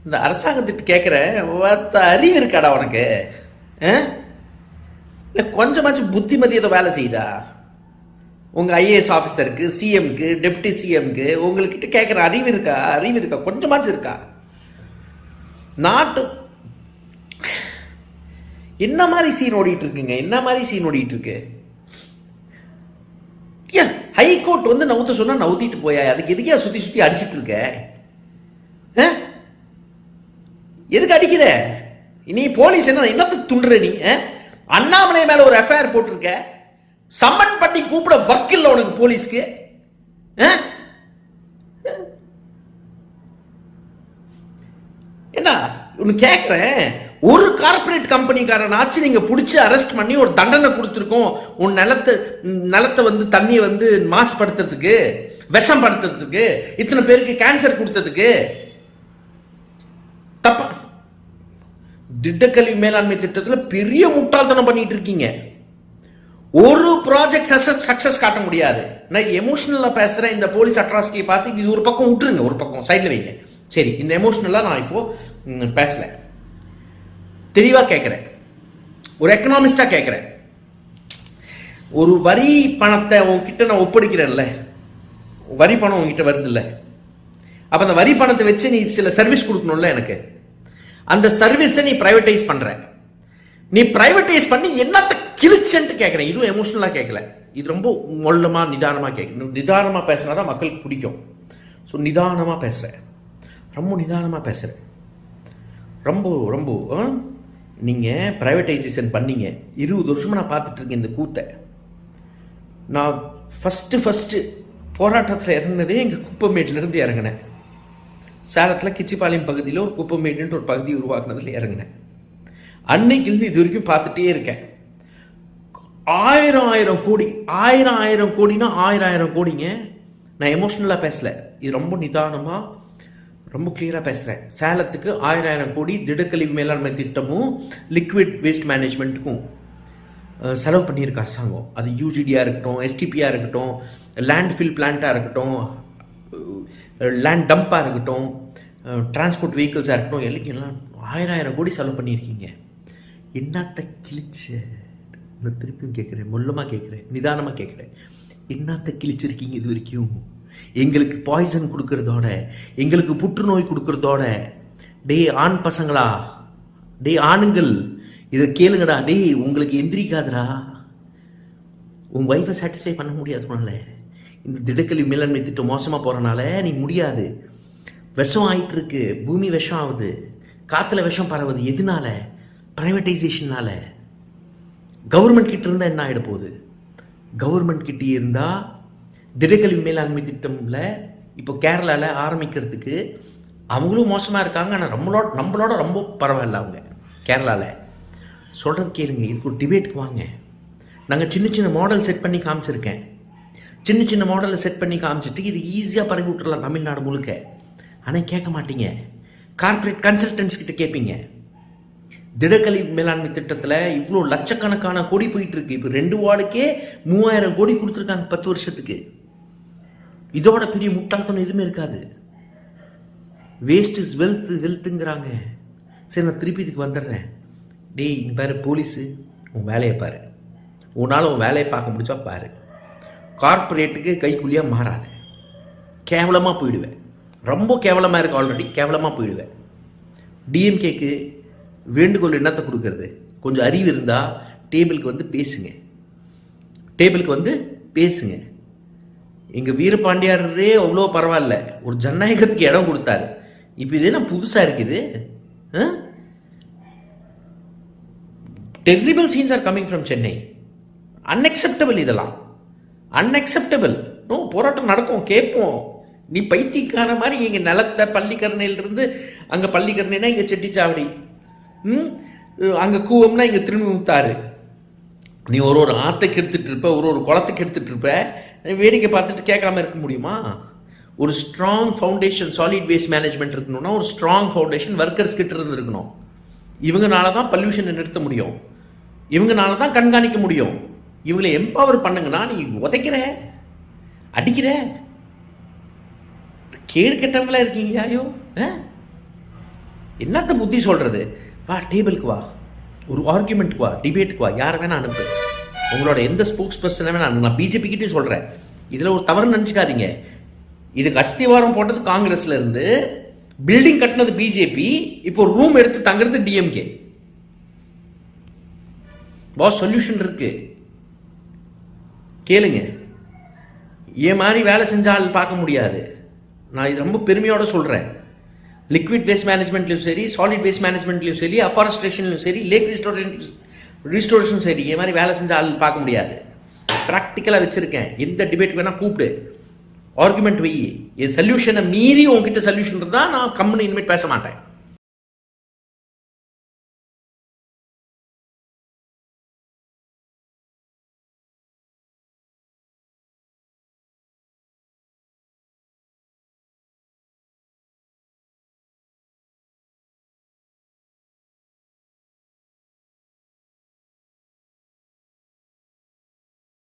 இந்த அரசாங்கத்திட்ட கேட்குற அறிவு இருக்காடா உனக்கு? இல்லை கொஞ்சமாச்சும் புத்திமதி ஏதோ வேலை செய்யுதா? உங்கள் ஐஏஎஸ் ஆஃபீஸருக்கு, சிஎம்க்கு, டெப்டி சிஎம்க்கு உங்கள்கிட்ட கேட்குற அறிவு இருக்கா? கொஞ்சமாச்சும் இருக்கா? நாட்டு என்ன மாதிரி சீன் ஓடிட்டு இருக்கு? ஹைகோர்ட் வந்து நவுத்த சொன்னா நவுத்திட்டு போயா? அதுக்கு எதுக்கே சுத்தி அடிச்சிட்டு இருக்க? எதுக்கு அடிக்கிற? நீ போலீஸ் என்னத்தை துண்டுற? நீ அண்ணாமலை மேல ஒரு எஃப்ஐஆர் போட்டிருக்க, சம்மன் பண்ணி கூப்பிட வக்கில்ல உனக்கு போலீஸ்க்கு. என்ன ஒன்னு கேட்கிறேன், ஒரு கார்பரேட் கம்பெனிக்காரனாச்சு நீங்க பிடிச்சி அரெஸ்ட் பண்ணி ஒரு தண்டனை கொடுத்துருக்கோம், உன் நிலத்தை வந்து தண்ணியை வந்து மாசுபடுத்துறதுக்கு, விஷம் படுத்துறதுக்கு, இத்தனை பேருக்கு கேன்சர் கொடுத்ததுக்கு. தப்பா திட்டக்கல்வி மேலாண்மை திட்டத்தில் பெரிய முட்டாள்தனம் பண்ணிட்டு இருக்கீங்க. ஒரு ப்ராஜெக்ட் சக்சஸ் காட்ட முடியாது. நான் எமோஷனலா பேசுறேன். இந்த போலீஸ் அட்ராசிட்டியை பார்த்து இது ஒரு பக்கம் விட்டுருங்க, ஒரு பக்கம் சைட்ல வைங்க. சரி, இந்த எமோஷனலா நான் இப்போ பேசல, தெளிவா கேட்கிறேன், ஒரு எக்கனாமிஸ்டா கேட்கிறேன். ஒரு வரி பணத்தை உங்ககிட்ட நான் ஒப்படைக்கிறேன்ல, வரி பணம் உங்ககிட்ட வருது இல்ல, அப்ப அந்த வரி பணத்தை வச்சு நீ சில சர்வீஸ் கொடுக்கணும்ல எனக்கு. அந்த சர்வீஸை நீ பிரைவேட்டைஸ் பண்ற. நீ பிரைவேட்டைஸ் பண்ணி என்னத்தை கிழிச்சன்ட்டு கேட்கிறேன். இதுவும் எமோஷனலா கேட்கல, இது ரொம்ப மொல்லமா நிதானமா கேட்கணும். நிதானமா பேசினாதான் மக்களுக்கு பிடிக்கும். ஸோ நிதானமா பேசுறேன், ரொம்ப நிதானமா பேசுறேன். ரொம்ப ரொம்ப நீங்க பிரைவேட்டைசேஷன் பண்ணீங்க. 20 வருஷமா நான் பார்த்துட்டு இருக்கேன் இந்த கூத்தை. நான் ஃபர்ஸ்ட் போராட்டத்தில் இறங்கினதே எங்க குப்பமேட்ல இருந்து இறங்கினேன். சேலத்தில் கிச்சிபாளையம் பகுதியில் ஒரு குப்பமேடுன்ற ஒரு பகுதி உருவாக்குனதுல இறங்கினேன். அன்னைக்கு இது வரைக்கும் பார்த்துட்டே இருக்கேன். ஆயிரம் கோடினா ஆயிரம் கோடிங்க. நான் எமோஷனலா பேசல, இது ரொம்ப நிதானமா ரொம்ப கிளியரா பேசுறேன். சேலத்துக்கு 1000 கோடி திடக்கழிவு மேலாண்மை திட்டமும் லிக்விட் வேஸ்ட் மேனேஜ்மெண்ட்டுக்கும் செலவு பண்ணியிருக்க அரசாங்கம். அது யூஜிடியா இருக்கட்டும், எஸ்டிபியா இருக்கட்டும், லேண்ட் ஃபில் பிளான்ட்டா இருக்கட்டும், லேண்ட் டம்பா இருக்கட்டும், டிரான்ஸ்போர்ட் வெஹிக்கிள்ஸா இருக்கட்டும், எல்லாம் 1000 கோடி செலவு பண்ணியிருக்கீங்க. என்னத்த கிழிச்ச? நான் திருப்பியும் கேட்குறேன், மொல்லமாக கேட்குறேன், நிதானமாக கேட்குறேன். என்னத்த கிழிச்சிருக்கீங்க இது வரைக்கும்? எங்களுக்கு பாய்சன் கொடுக்கறதோட, எங்களுக்கு புற்றுநோய் கொடுக்கறதோட, டே ஆண் பசங்களா, டே ஆணுங்கள் இதை கேளுங்கடா, டே உங்களுக்கு எந்திரிக்காதரா. உன் ஒய்ஃபை சாட்டிஸ்ஃபை பண்ண முடியாதுனால, இந்த திடக்கழிவு மேலாண்மை திட்டம் மோசமாக போகிறனால நீ முடியாது. விஷம் ஆயிட்டு இருக்கு, பூமி விஷம் ஆகுது, காற்றுல விஷம் பரவுது. எதுனால? பிரைவேட்டைசேஷனால. கவர்மெண்ட் கிட்ட இருந்தால் என்ன ஆகிட போகுது? கவர்மெண்ட் கிட்டே இருந்தால் திடக்கழிவு மேலாண்மை திட்டம்ல இப்போ கேரளாவில் ஆரம்பிக்கிறதுக்கு அவங்களும் மோசமாக இருக்காங்க. ஆனால் நம்மளோட ரொம்ப பரவாயில்ல அவங்க கேரளாவில். சொல்கிறது கேளுங்க, இதுக்கு ஒரு டிபேட்டுக்கு வாங்க. நாங்கள் சின்ன மாடல் செட் பண்ணி காமிச்சிருக்கேன். சின்ன மாடலை செட் பண்ணி காமிச்சிட்டு இது ஈஸியாக பரவி விட்டுறலாம் தமிழ்நாடு முழுக்க. ஆனால் கேட்க மாட்டீங்க. கார்பரேட் கன்சல்டன்ஸ் கிட்ட கேட்பீங்க. திடக்கழிவு மேலாண்மை திட்டத்தில் இவ்வளோ லட்சக்கணக்கான கோடி போயிட்டு இருக்கு. இப்போ 2 வார்டுக்கே 3000 கோடி கொடுத்துருக்காங்க 10 வருஷத்துக்கு. இதோட பெரிய முட்டாள்தனம் எதுவுமே இருக்காது. வேஸ்ட் இஸ் வெல்த்துங்கிறாங்க. சரி, நான் திருப்பி இதுக்கு வந்துடுறேன். டேய் நீ பாரு, போலீஸு உன் வேலையை பாரு, உன்னால் உன் வேலையை பார்க்க முடிச்சா பாரு. கார்பரேட்டுக்கு கைக்கூலியாக மாறாது, கேவலமாக போயிடுவேன். ரொம்ப கேவலமாக இருக்கு, ஆல்ரெடி கேவலமாக போயிடுவேன். டிஎம்கேக்கு வேண்டுகோள் என்னத்தை கொடுக்கறது? கொஞ்சம் அறிவு இருந்தால் டேபிளுக்கு வந்து பேசுங்க. எங்கள் வீரபாண்டியாரே அவ்வளோ பரவாயில்ல, ஒரு ஜனநாயகத்துக்கு இடம் கொடுத்தாரு. இப்போ இது என்ன புதுசாக இருக்குது? Terrible scenes are coming from Chennai. Unacceptable, இதெல்லாம் அன்அக்செப்டபிள். போராட்டம் நடக்கும், கேட்போம். நீ பைத்தியக்கார மாதிரி எங்க நிலத்தை பள்ளிக்கரணையிலிருந்து அங்கே பள்ளிக்கரணைனா இங்கே செட்டிச்சாவடி, அங்கே கூவம்னா இங்கே திரும்பி நீ ஒரு ஆற்றுக்கு எடுத்துட்டு இருப்ப, ஒரு குளத்துக்கு எடுத்துட்டு இருப்ப. வேடிக்கை பார்த்துட்டு கேட்காம இருக்க முடியுமா? ஒரு strong foundation, solid waste management இருக்கணும்னா ஒரு ஸ்ட்ராங் ஃபவுண்டேஷன் ஒர்க்கர்ஸ் கிட்ட இருந்து இருக்கணும். இவங்கனால தான் பல்யூஷனை நிறுத்த முடியும், இவங்கனால தான் கண்காணிக்க முடியும். இவங்களை எம்பவர் பண்ணுங்கன்னா நீ உதைக்கிற, அடிக்கிற, கேடு கெட்டவங்களா இருக்கீங்க. ஐயோ, என்னத்த புத்தி சொல்கிறது? வா டேபிளுக்கு வா, ஒரு ஆர்குமெண்ட்டுக்கு வா, டிபேட்டுக்கு வா, யாரை வேணால் அனுப்பு, உங்களோட எந்த ஸ்போக்ஸ் பர்சனை வேணால் அனுப்பு. நான் பிஜேபிக்கிட்டையும் சொல்கிறேன், இதில் ஒரு தவறு நினச்சிக்காதீங்க. இதுக்கு அஸ்திவாரம் போட்டது காங்கிரஸ்ல இருந்து, பில்டிங் கட்டினது பிஜேபி, இப்போ ரூம் எடுத்து தங்குறது டிஎம்கே. பாஸ் சொல்யூஷன் இருக்கு, கேளுங்க. ஏன் மாதிரி வேலை செஞ்சால் பார்க்க முடியாது. நான் இது ரொம்ப பெருமையோட சொல்கிறேன். லிக்விட் வேஸ்ட் மேனேஜ்மெண்ட்லையும் சரி, சாலிட் வேஸ்ட் மேனேஜ்மெண்ட்லையும் சரி, அஃபாரஸ்ட்ரேஷன்லையும் சரி, லேக் ரிஸ்டோரேஷன் சரி, ஏன் மாதிரி வேலை செஞ்சால் பார்க்க முடியாது. ப்ராக்டிக்கலாக வச்சுருக்கேன். எந்த டிபேட் வேணால் கூப்பிடு, ஆர்குமெண்ட் வை. என் சொல்யூஷனை மீறி உங்ககிட்ட சொல்யூஷன் இருந்தால் நான் கம்முன்னு இனிமேல் பேச மாட்டேன்.